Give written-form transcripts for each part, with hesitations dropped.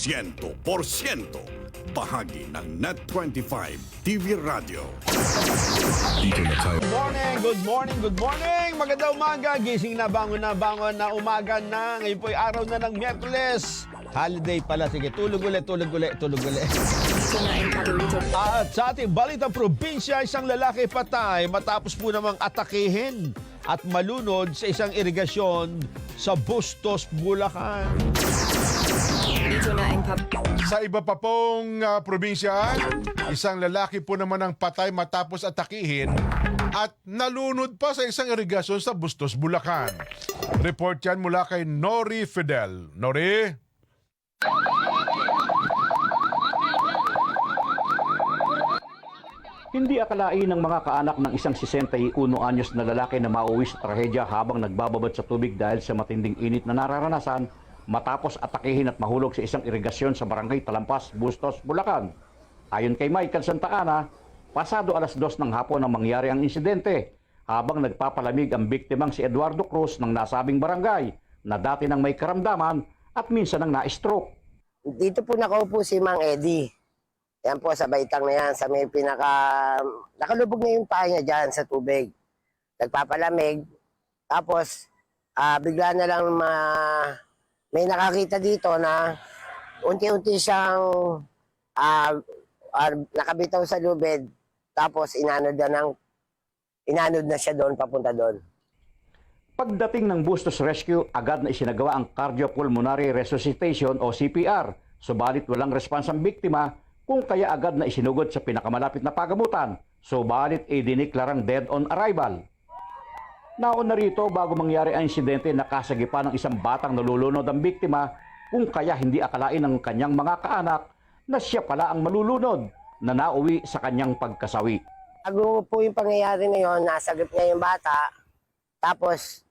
100% bahagi ng Net25 TV Radio. Good morning. Magandang umaga. Gising na, bangon na umaga na. Ngayon po'y araw na ng Miyerkules. Holiday pala. Sige, tulog ulit. At sa ating balitang probinsya, isang lalaki patay matapos po namang atakihin at malunod sa isang irigasyon sa Bustos, Bulacan. Sa iba pa pong probinsya, isang lalaki po naman ang patay matapos atakihin at nalunod pa sa isang irigasyon sa Bustos, Bulacan. Report yan mula kay Nori Fidel. Nori? Hindi akalain ng mga kaanak ng isang 61 anyos na lalaki na mauwi sa trahedya habang nagbababad sa tubig dahil sa matinding init na nararanasan matapos atakihin at mahulog sa isang irigasyon sa barangay Talampas, Bustos, Bulacan. Ayon kay Michael Santa Ana, pasado alas 2 ng hapon nang mangyari ang insidente habang nagpapalamig ang biktimang si Eduardo Cruz ng nasabing barangay na dati nang may karamdaman at minsan nang na-stroke. Dito po nakaupo si Mang Eddie. Yan po sa baitang na yan, sa may nakalubog na yung paa niya dyan sa tubig. Nagpapalamig. Tapos, bigla na lang may nakakita dito na unti-unti siyang nakabitaw sa lubid. Tapos, inanod na siya doon, papunta doon. Pagdating ng Bustos Rescue, agad na isinagawa ang cardiopulmonary resuscitation o CPR. Subalit walang response ang biktima, kung kaya agad na isinugod sa pinakamalapit na pagamutan, subalit idiniklarang dead on arrival. Nauna rito, bago mangyari ang insidente, nakasagipan ng isang batang nalulunod ang biktima, kung kaya hindi akalain ng kanyang mga kaanak na siya pala ang malulunod na nauwi sa kanyang pagkasawi. Bago po yung pangyayari na yun, nasagip niya yung bata, tapos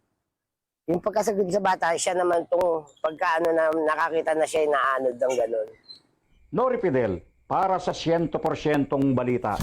yung pagkasagip sa bata, siya naman itong pagkaano na nakakita na siya inaanod ng gano'n. Nori Fidel, para sa 100% balita.